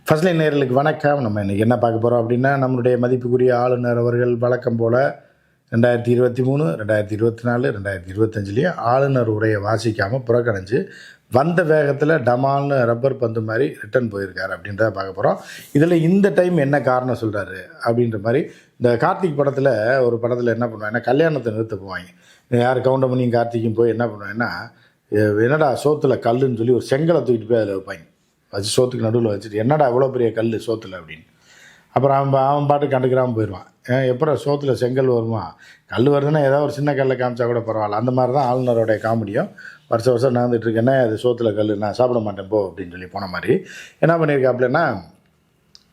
First line நேயர்களுக்கு வணக்கம். நம்ம இன்றைக்கி என்ன பார்க்க போகிறோம் அப்படின்னா, நம்மளுடைய மதிப்புக்குரிய ஆளுநர் அவர்கள் வழக்கம் போல் 2023, 2024, 2025லேயும் ஆளுநர் உரையை வாசிக்காமல் புறக்கணிச்சு வந்த வேகத்தில் டமால்னு ரப்பர் பந்து மாதிரி ரிட்டன் போயிருக்காரு அப்படின்றத பார்க்க போகிறோம். இதில் இந்த டைம் என்ன காரணம் சொல்கிறாரு அப்படின்ற மாதிரி, இந்த கார்த்திக் படத்தில் ஒரு படத்தில் என்ன பண்ணுவாங்கன்னா, கல்யாணத்தை நிறுத்த போவாங்க. யார் கவுண்டமணியும் கார்த்திக்கும் போய் என்ன பண்ணுவாங்கன்னா, என்னடா சோத்தில் கல்லுன்னு சொல்லி ஒரு செங்கலை தூக்கிட்டு போய் அதில் வைப்பாங்க. வச்சு சோத்துக்கு நடுவில் வச்சுட்டு, என்னடா இவ்வளோ பெரிய கல் சோத்தில் அப்படின்னு. அப்புறம் அவன் பாட்டு கண்டுக்கிறாமல் போயிடுவான். எப்போ சோத்தில் செங்கல் வருமா, கல் வருதுன்னா ஏதாவது ஒரு சின்ன கல்லை காமிச்சா கூட பரவாயில்ல. அந்த மாதிரி தான் ஆளுநருடைய காமெடியும் வருஷம் நடந்துகிட்ருக்கு. என்ன அது சோத்தில் கல், நான் சாப்பிட மாட்டேன் போ அப்படின்னு சொல்லி போன மாதிரி என்ன பண்ணியிருக்காப்புலன்னா,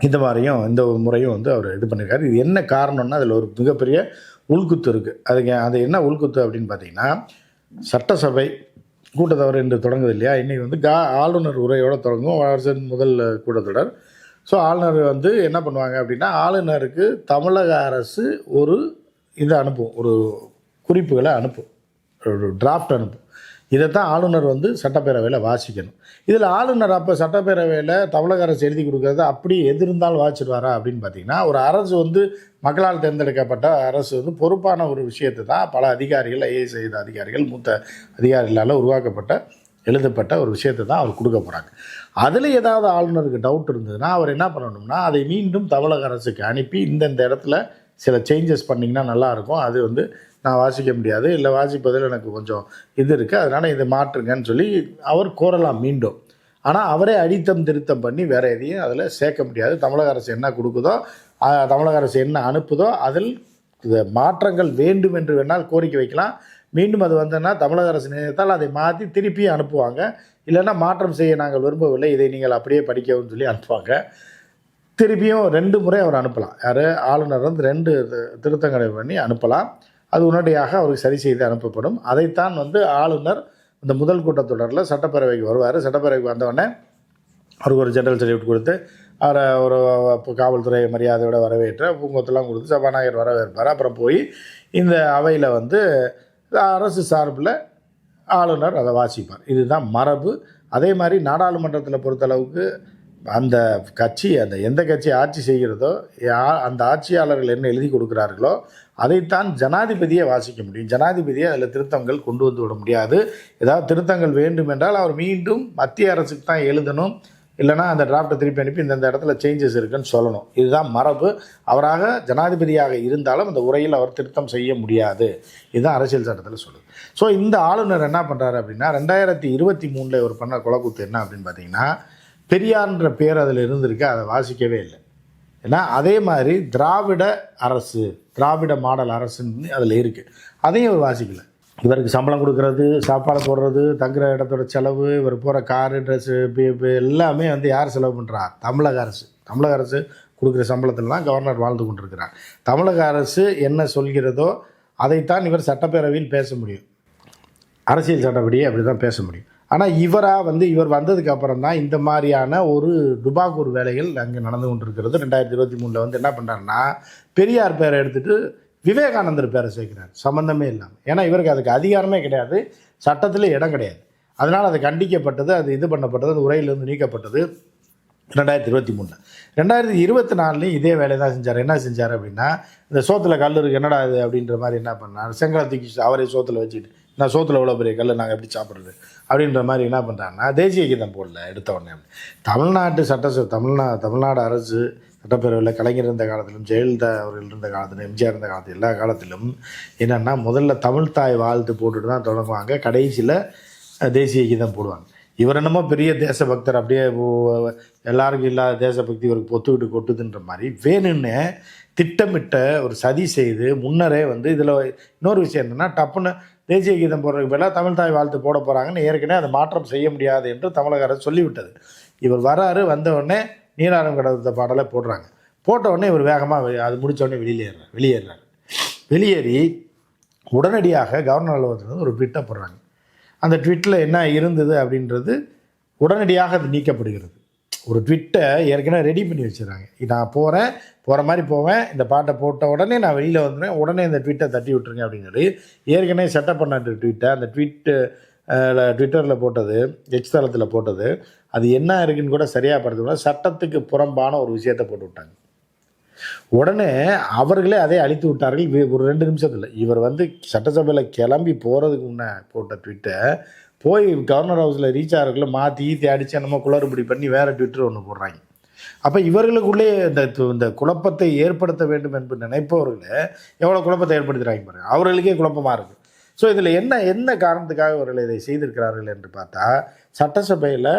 இந்த மாதிரியும் இந்த முறையும் வந்து அவர் இது பண்ணியிருக்காரு. இது என்ன காரணம்னா, அதில் ஒரு மிகப்பெரிய உள்குத்து இருக்குது. அது என்ன உள்குத்து அப்படின்னு பார்த்தீங்கன்னா, சட்டசபை கூட்டத்தொடர் இன்று தொடங்குது இல்லையா. இன்றைக்கி வந்து ஆளுநர் உரையோடு தொடங்கும் வருஷத்தின் முதல் கூட்டத்தொடர். ஸோ ஆளுநர் வந்து என்ன பண்ணுவாங்க அப்படின்னா, ஆளுநருக்கு தமிழக அரசு ஒரு இதை அனுப்பும், ஒரு குறிப்புகளை அனுப்பும், ஒரு டிராஃப்ட் அனுப்பும். இதைத்தான் ஆளுநர் வந்து சட்டப்பேரவையில் வாசிக்கணும். இதில் ஆளுநர் அப்போ சட்டப்பேரவையில் தமிழக அரசு எழுதி கொடுக்குறது அப்படி எது இருந்தாலும் வாசிடுவாரா அப்படின்னு பார்த்தீங்கன்னா, ஒரு அரசு வந்து மக்களால் தேர்ந்தெடுக்கப்பட்ட அரசு வந்து பொறுப்பான ஒரு விஷயத்தை தான் பல அதிகாரிகள், ஐஏஎஸ் செய்த அதிகாரிகள், மூத்த அதிகாரிகளால் உருவாக்கப்பட்ட எழுதப்பட்ட ஒரு விஷயத்தை தான் அவர் கொடுக்க போகிறாங்க. அதில் ஏதாவது ஆளுநருக்கு டவுட் இருந்ததுன்னா அவர் என்ன பண்ணணும்னா, அதை மீண்டும் தமிழக அரசுக்கு அனுப்பி இந்தந்த இடத்துல சில சேஞ்சஸ் பண்ணிங்கன்னா நல்லாயிருக்கும், அது வந்து நான் வாசிக்க முடியாது, இல்லை வாசிப்பதில் எனக்கு கொஞ்சம் இது இருக்குது, அதனால் இதை மாற்றுங்கன்னு சொல்லி அவர் கோரலாம் மீண்டும். ஆனால் அவரே அடித்தம் திருத்தம் பண்ணி வேறு எதையும் அதில் சேர்க்க முடியாது. தமிழக அரசு என்ன கொடுக்குதோ, தமிழக அரசு என்ன அனுப்புதோ அதில் மாற்றங்கள் வேண்டும் என்று வேணால் கோரிக்கை வைக்கலாம். மீண்டும் அது வந்ததுன்னா தமிழக அரசு நினைத்தால் அதை மாற்றி திருப்பி அனுப்புவாங்க. இல்லைன்னா மாற்றம் செய்ய நாங்கள் விரும்பவில்லை, இதை நீங்கள் அப்படியே படிக்கவும் சொல்லி அனுப்புவாங்க. திருப்பியும் 2 முறை அவர் அனுப்பலாம். யார் ஆளுநர் வந்து 2 திருத்தங்களை பண்ணி அனுப்பலாம். அது உடனடியாக அவருக்கு சரி செய்து அனுப்பப்படும். அதைத்தான் வந்து ஆளுநர் இந்த முதல் கூட்டத்தொடரில் சட்டப்பேரவைக்கு வருவார். சட்டப்பேரவைக்கு வந்தவுடனே அவருக்கு ஒரு ஜெனரல் சர்டிஃபிகேட் கொடுத்து, அவரை ஒரு காவல்துறை மரியாதையோடு வரவேற்று பூங்கொத்தெல்லாம் கொடுத்து சபாநாயகர் வரவேற்பார். அப்புறம் போய் இந்த அவையில் வந்து அரசு சார்பில் ஆளுநர் அதை வாசிப்பார். இதுதான் மரபு. அதே மாதிரி நாடாளுமன்றத்தில் பொறுத்தளவுக்கு அந்த கட்சி, அந்த எந்த கட்சி ஆட்சி செய்கிறதோ, அந்த ஆட்சியாளர்கள் என்ன எழுதி கொடுக்குறார்களோ அதைத்தான் ஜனாதிபதியை வாசிக்க முடியும். ஜனாதிபதியை அதில் திருத்தங்கள் கொண்டு வந்து விட முடியாது. ஏதாவது திருத்தங்கள் வேண்டும் என்றால் அவர் மீண்டும் மத்திய அரசுக்கு தான் எழுதணும், இல்லைனா அந்த டிராஃப்டை திருப்பி அனுப்பி இந்த இடத்துல சேஞ்சஸ் இருக்குன்னு சொல்லணும். இதுதான் மரபு. அவராக ஜனாதிபதியாக இருந்தாலும் அந்த உரையில் அவர் திருத்தம் செய்ய முடியாது. இதுதான் அரசியல் சட்டத்தில் சொல்லுது. ஸோ இந்த ஆளுநர் என்ன பண்ணுறாரு அப்படின்னா, 2023 ஒரு பண்ண கொலைக்கூத்து என்ன அப்படின்னு பார்த்தீங்கன்னா, பெரியார்ன்ற பேர் அதில் இருந்திருக்கு, அதை வாசிக்கவே இல்லை. ஏன்னா அதே மாதிரி திராவிட அரசு, திராவிட மாடல் அரசுன்னு அதில் இருக்குது, அதையும் அவர் வாசிக்கலை. இவருக்கு சம்பளம் கொடுக்கறது, சாப்பாடு போடுறது, தங்குற இடத்தோட செலவு, இவர் போகிற காரு, ட்ரெஸ்ஸு, எல்லாமே வந்து யார் செலவு பண்ணுறார்? தமிழக அரசு. தமிழக அரசு கொடுக்குற சம்பளத்தில் தான் கவர்னர் வாழ்ந்து கொண்டிருக்கிறார். தமிழக அரசு என்ன சொல்கிறதோ அதைத்தான் இவர் சட்டப்பேரவையில் பேச முடியும். அரசியல் சட்டப்படியே அப்படி தான் பேச முடியும். ஆனால் இவர் வந்ததுக்கு அப்புறம் தான் இந்த மாதிரியான ஒரு டுபாக்கூர் வேலைகள் அங்கே நடந்து கொண்டிருக்கிறது. 2023 வந்து என்ன பண்ணுறாருன்னா, பெரியார் பேரை எடுத்துகிட்டு விவேகானந்தர் பேரை சேர்க்கிறார், சம்மந்தமே இல்லாமல். ஏன்னா இவருக்கு அதுக்கு அதிகாரமே கிடையாது, சட்டத்தில் இடம் கிடையாது. அதனால் அது கண்டிக்கப்பட்டது, அது இது பண்ணப்பட்டது, அந்த உரையிலிருந்து நீக்கப்பட்டது 2023. 2024 இதே வேலையை தான் செஞ்சார். என்ன செஞ்சார் அப்படின்னா, இந்த சோத்தில் கல் இருக்குது, என்னடா இது அப்படின்ற மாதிரி என்ன பண்ணார், செங்கலை தூக்கி அவரே சோத்தில் வச்சுட்டு, நான் சோத்தில் எவ்வளோ பெரிய கல் நாங்கள் எப்படி சாப்பிட்றது அப்படின்ற மாதிரி என்ன பண்ணுறாங்கன்னா, தேசிய கீதம் போடல எடுத்த உடனே. தமிழ்நாட்டு தமிழ்நாடு அரசு சட்டப்பேரவையில் கலைஞர் இருந்த காலத்திலும், ஜெயலலிதா அவர்கள் இருந்த காலத்திலும், எம்ஜிஆர் இருந்த காலத்தில், எல்லா காலத்திலும் என்னென்னா முதல்ல தமிழ்தாய் வாழ்த்து போட்டுட்டு தான் தொடங்குவாங்க, கடைசியில் தேசிய கீதம் போடுவாங்க. இவர் என்னமோ பெரிய தேசபக்தர், அப்படியே எல்லாருக்கும் இல்லாத தேசபக்தி இவருக்கு பொத்துக்கிட்டு கொட்டுதுன்ற மாதிரி வேணும்னு திட்டமிட்ட ஒரு சதி செய்து முன்னரே வந்து இதில் இன்னொரு விஷயம் என்னென்னா, டப்புன்னு தேசிய கீதம் போடுறதுக்கு பதிலாக தமிழ்தாய் வாழ்த்து போட போகிறாங்கன்னு ஏற்கனவே அதை மாற்றம் செய்ய முடியாது என்று தமிழக அரசு சொல்லிவிட்டது. இவர் வராரு, வந்தவுடனே நீராறும் கடந்த பாடலை போடுறாங்க. போட்ட உடனே இவர் வேகமாக அது முடித்த உடனே வெளியேறாரு. வெளியேறி உடனடியாக கவர்னர் அலுவலகத்தில் ஒரு ட்விட்டை போடுறாங்க. அந்த ட்விட்டில் என்ன இருந்தது அப்படின்றது உடனடியாக அது நீக்கப்படுகிறது. ஒரு ட்விட்டை ஏற்கனவே ரெடி பண்ணி வச்சுருக்காங்க. நான் போகிற மாதிரி போவேன், இந்த பாட்டை போட்ட உடனே நான் வெளியில் வந்துடுவேன், உடனே இந்த ட்விட்டை தட்டி விட்டுருங்க அப்படின்னு சொல்லி ஏற்கனவே செட்டப் பண்ண ட்விட்டை, அந்த ட்விட்டரில் போட்டது, எக்ஸ் தளத்தில் போட்டது அது என்ன இருக்குன்னு கூட சரியாக படுத்தக்கூட சட்டத்துக்கு புறம்பான ஒரு விஷயத்தை போட்டு விட்டாங்க. உடனே அவர்களே அதை அழித்து விட்டார்கள் ஒரு 2 நிமிஷத்தில். இவர் வந்து சட்டசபையில் கிளம்பி போகிறதுக்கு முன்னே போட்ட ட்விட்டை போய் கவர்னர் ஹவுஸில் ரீச் ஆகிறதுக்குள்ள மாற்றி ஈத்தி அடித்து நம்ம குளறுபடி பண்ணி வேறு ட்விட்டர் ஒன்று போடுறாங்க. அப்போ இவர்களுக்குள்ளே இந்த குழப்பத்தை ஏற்படுத்த வேண்டும் என்று நினைப்பவர்களே எவ்வளோ குழப்பத்தை ஏற்படுத்துகிறாங்க பாருங்கள். அவர்களுக்கே குழப்பமாக இருக்குது. ஸோ இதில் என்ன காரணத்துக்காக அவர்கள் இதை செய்திருக்கிறார்கள் என்று பார்த்தா, சட்டசபையில்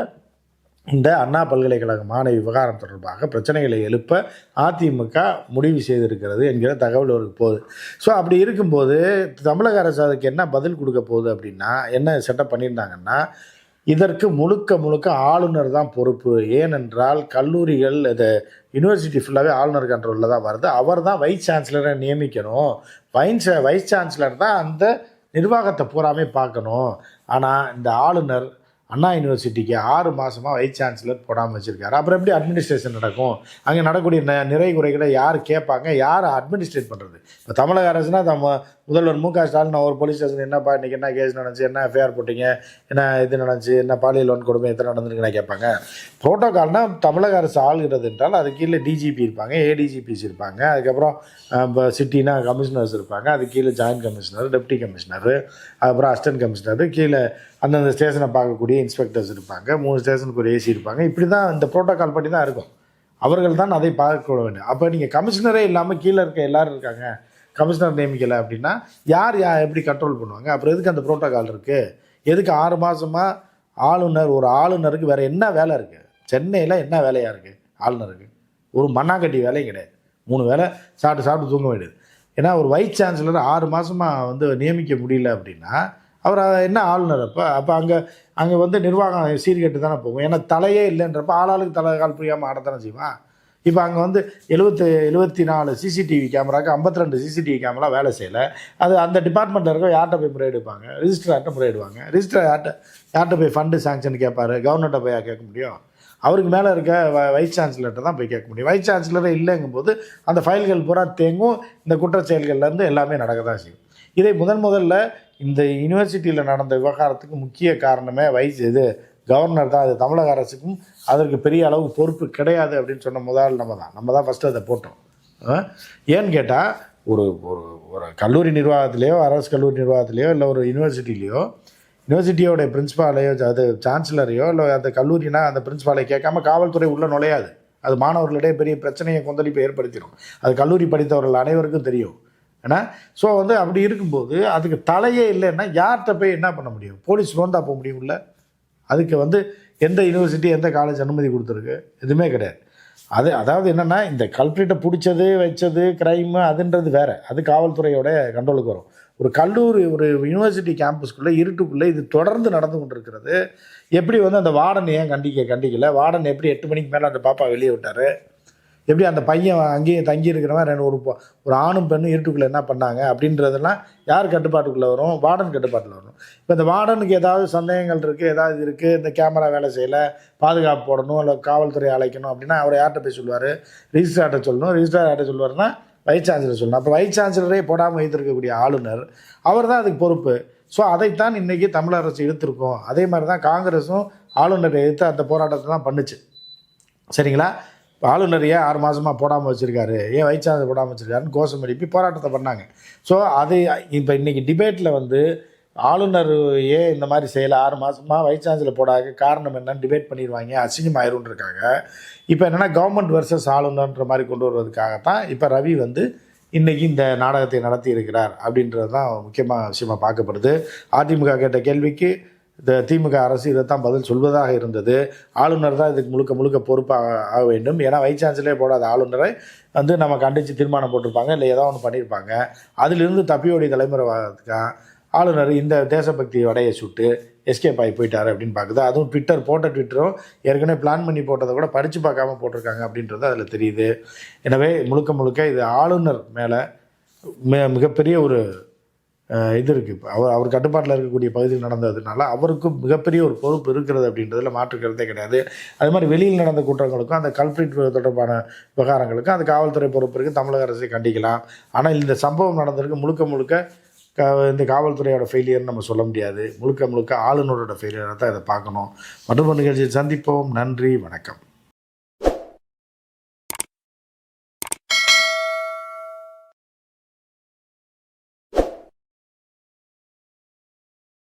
இந்த அண்ணா பல்கலைக்கழக மாணவி விவகாரம் தொடர்பாக பிரச்சனைகளை எழுப்ப அதிமுக முடிவு செய்திருக்கிறது என்கிற தகவல் அவருக்கு போகுது. ஸோ அப்படி இருக்கும்போது தமிழக அரசு அதுக்கு என்ன பதில் கொடுக்க போகுது அப்படின்னா, என்ன செட்டப் பண்ணியிருந்தாங்கன்னா, இதற்கு முழுக்க ஆளுநர் தான் பொறுப்பு. ஏனென்றால் கல்லூரிகள் இது யூனிவர்சிட்டி ஃபுல்லாகவே ஆளுநர் கண்ட்ரோலில் தான் வருது. அவர் தான் வைஸ் சான்சலரை நியமிக்கணும். வைஸ் சான்சலர் தான் அந்த நிர்வாகத்தை பூராமே பார்க்கணும். ஆனால் இந்த ஆளுநர் அண்ணா யூனிவர்சிட்டிக்கு 6 மாதமாக வைஸ் சான்சலர் போடாமல் வச்சுருக்காரு. அப்புறம் எப்படி அட்மினிஸ்ட்ரேஷன் நடக்கும்? அங்கே நடக்கக்கூடிய நிறை குறைகளை யார் கேட்பாங்க? யார் அட்மினிஸ்ட்ரேட் பண்ணுறது? இப்போ தமிழக அரசுனா முதல்வர் மு க ஸ்டாலின் ஒரு போலீஸ் ஸ்டேஷன் என்னப்பா இன்றைக்கி என்ன கேஸ் நடந்துச்சு, என்ன எஃப்ஐஆர் போட்டிங்க, என்ன இது நடந்துச்சு, என்ன பாலியல் வன்கொடுமை எத்தனை நடந்துருக்குன்னு கேட்பாங்க. ப்ரோட்டோகால்னால் தமிழக அரசு ஆளுகிறது என்றால் அது கீழே டிஜிபி இருப்பாங்க, ஏடிஜிபிஸ் இருப்பாங்க, அதுக்கப்புறம் இப்போ சிட்டினா கமிஷனர்ஸ் இருப்பாங்க, அது கீழே ஜாயின்ட் கமிஷனர், டெப்டி கமிஷனர், அதுக்கப்புறம் அசிஸ்டன்ட் கமிஷனர், கீழே அந்தந்த ஸ்டேஷனை பார்க்கக்கூடிய இன்ஸ்பெக்டர்ஸ் இருப்பாங்க, 3 ஸ்டேஷனுக்கு ஒரு ஏசி இருப்பாங்க. இப்படி தான் இந்த ப்ரோட்டோகால் படி தான் இருக்கும். அவர்கள் தான் அதை பார்க்க வேண்டும். அப்போ நீங்கள் கமிஷனரே இல்லாமல் கீழே இருக்க எல்லோரும் இருக்காங்க, கமிஷனர் நியமிக்கலை அப்படின்னா யார் எப்படி கண்ட்ரோல் பண்ணுவாங்க? அப்புறம் எதுக்கு அந்த ப்ரோட்டோகால் இருக்குது? எதுக்கு 6 மாதமாக ஒரு ஆளுநருக்கு வேறு என்ன வேலை இருக்குது? சென்னையில் என்ன வேலையாக இருக்குது ஆளுநருக்கு? ஒரு மண்ணாங்கட்டி வேலையும் கிடையாது. 3 வேலை சாப்பிட்டு தூங்க வேண்டியது. ஏன்னா ஒரு வைஸ் சான்சலர் 6 மாதமாக வந்து நியமிக்க முடியல அப்படின்னா அவர் என்ன ஆளுநர்? அப்போ அங்கே வந்து நிர்வாகம் சீர்கெட்டு தானே போகும். ஏன்னா தலையே இல்லைன்றப்ப ஆளாளுக்கு கால் புரியாமல் ஆடத்தானே செய்வான். இப்போ அங்கே வந்து 74 சிசிடிவி கேமராவுக்கு 52 சிசிடிவி கேமரா வேலை செய்யலை. அது அந்த டிபார்ட்மெண்ட்டில் இருக்க யார்கிட்ட போய் முறையிடுப்பாங்க? ரிஜிஸ்ட்ரார்கிட்ட முறையிடுவாங்க. ரிஜிஸ்ட்ரார் யார்கிட்ட போய் ஃபண்டு சாங்ஷன் கேட்பார்? கவர்னர்கிட்ட போய் கேட்க முடியும்? அவருக்கு மேலே இருக்க வைஸ் சான்சலர்கிட்ட தான் போய் கேட்க முடியும். வைஸ் சான்சலரே இல்லைங்கும் போது அந்த ஃபைல்கள் பூரா தேங்கும். இந்த குற்றச்செயல்கள்லேருந்து எல்லாமே நடக்க தான் செய்யும். இதை முதல்ல இந்த யூனிவர்சிட்டியில் நடந்த விவகாரத்துக்கு முக்கிய காரணமே கவர்னர் தான். அது தமிழக அரசுக்கும் அதற்கு பெரிய அளவு பொறுப்பு கிடையாது அப்படின்னு சொன்ன நம்ம தான் ஃபஸ்ட்டு அதை போட்டோம். ஏன்னு கேட்டால் ஒரு கல்லூரி நிர்வாகத்திலேயோ, அரசு கல்லூரி நிர்வாகத்திலேயோ, இல்லை ஒரு யூனிவர்சிட்டியோடைய பிரின்ஸ்பாலையோ, அது சான்சலரையோ, இல்லை அந்த கல்லூரினா அந்த பிரின்ஸ்பாலை கேட்காம காவல்துறை உள்ளே நுழையாது. அது மாணவர்களிடையே பெரிய பிரச்சனையை கொந்தளிப்பை ஏற்படுத்திடும். அது கல்லூரி படித்தவர்கள் அனைவருக்கும் தெரியும். ஏன்னா ஸோ வந்து அப்படி இருக்கும்போது அதுக்கு தலையே இல்லைன்னா யார்கிட்ட போய் என்ன பண்ண முடியும்? போலீஸ் ரோந்தா போக முடியும்ல? அதுக்கு வந்து எந்த யூனிவர்சிட்டி எந்த காலேஜ் அனுமதி கொடுத்துருக்கு? எதுவுமே கிடையாது. அதாவது என்னென்னா, இந்த கல்பிரிட்டை பிடிச்சது வச்சது கிரைமு அதுன்றது வேறு. அது காவல்துறையோட கண்ட்ரோலுக்கு வரும். ஒரு கல்லூரி ஒரு யூனிவர்சிட்டி கேம்பஸ்குள்ளே இருட்டுக்குள்ளே இது தொடர்ந்து நடந்து கொண்டிருக்கிறது. எப்படி வந்து அந்த வார்டன் ஏன் கண்டிக்கலை? வார்டன் எப்படி 8 மணிக்கு மேலே அந்த பாப்பா வெளியே விட்டார்? எப்படி அந்த பையன் அங்கேயே தங்கி இருக்கிறவன் ஒரு ஆணும் பெண்ணும் இருட்டுக்குள்ளே என்ன பண்ணாங்க அப்படின்றதெல்லாம் யார் கட்டுப்பாட்டுக்குள்ளே வரும்? வார்டன் கட்டுப்பாட்டில் வரும். இப்போ இந்த வார்டனுக்கு ஏதாவது சந்தேகங்கள் இருக்குது, ஏதாவது இருக்குது, இந்த கேமரா வேலை செய்யலை, பாதுகாப்பு போடணும், இல்லை காவல்துறை அழைக்கணும் அப்படின்னா அவர் யார்கிட்ட போய் சொல்லுவார்? ரிஜிஸ்ட்ரார்கிட்ட சொல்லணும். ரிஜிஸ்ட்ரார் யார்கிட்ட சொல்லுவார்னா வைஸ் சான்சலர் சொல்லணும். அப்போ வைஸ் சான்சலரே போடாமல் வைத்திருக்கக்கூடிய ஆளுநர் அவர் தான் அதுக்கு பொறுப்பு. ஸோ அதைத்தான் இன்றைக்கி தமிழக அரசு எடுத்திருக்கோம். அதே மாதிரி தான் காங்கிரஸும் ஆளுநரை எடுத்து அந்த போராட்டத்தை தான் பண்ணுச்சு. சரிங்களா? ஆளுநர் ஏன் 6 மாதமாக போடாமல் வச்சுருக்காரு, ஏன் வைஸ் சான்சலர் போடாமல் வச்சுருக்காருன்னு கோஷம் எழுப்பி போராட்டத்தை பண்ணாங்க. ஸோ அது இப்போ இன்றைக்கி டிபேட்டில் வந்து ஆளுநர் ஏன் இந்த மாதிரி செய்யலை, 6 மாதமாக வைஸ் சான்சலர் போடாத காரணம் என்னன்னு டிபேட் பண்ணிடுவாங்க, அசிங்கமாயிருன்னு இருக்காங்க. இப்போ என்னென்னா கவர்மெண்ட் வர்சஸ் ஆளுநர்ன்ற மாதிரி கொண்டு வருவதற்காகத்தான் இப்போ ரவி வந்து இன்றைக்கி இந்த நாடகத்தை நடத்தி இருக்கிறார் அப்படின்றது தான் முக்கியமாக விஷயமாக பார்க்கப்படுது. அதிமுக கேட்ட கேள்விக்கு இந்த திமுக அரசு இதைத்தான் பதில் சொல்வதாக இருந்தது. ஆளுநர் தான் இதுக்கு முழுக்க பொறுப்பாக ஆக வேண்டும். ஏன்னா வைஸ் சான்சலரே போடாத ஆளுநரை வந்து நம்ம கண்டித்து தீர்மானம் போட்டிருப்பாங்க, இல்லை ஏதோ ஒன்று பண்ணியிருப்பாங்க. அதிலிருந்து தப்பியோடைய தலைமுறை வாரத்துக்காக ஆளுநர் இந்த தேசபக்தி வடையை சுட்டு எஸ்கேப் ஆகி போயிட்டார் அப்படின்னு பார்க்குது. அதுவும் ட்விட்டரும் ஏற்கனவே பிளான் பண்ணி போட்டதை கூட படித்து பார்க்காம போட்டிருக்காங்க அப்படின்றது அதில் தெரியுது. எனவே முழுக்க இது ஆளுநர் மேலே மிகப்பெரிய ஒரு இது இருக்குது. அவர் கட்டுப்பாட்டில் இருக்கக்கூடிய பகுதியில் நடந்ததுனால அவருக்கும் மிகப்பெரிய ஒரு பொறுப்பு இருக்கிறது அப்படின்றதில் மாற்றுக்கிறதே கிடையாது. அது மாதிரி வெளியில் நடந்த குற்றங்களுக்கும் அந்த கல்பிரிட் தொடர்பான விவகாரங்களுக்கும் அந்த காவல்துறை பொறுப்பு இருக்குது. தமிழக அரசை கண்டிக்கலாம். ஆனால் இந்த சம்பவம் நடந்திருக்கு முழுக்க இந்த காவல்துறையோட ஃபெயிலியர்னு நம்ம சொல்ல முடியாது. முழுக்க முழுக்க ஆளுநரோட ஃபெயிலியராக தான் இதை பார்க்கணும். மற்றும் ஒரு நிகழ்ச்சியில் சந்திப்போம். நன்றி, வணக்கம்.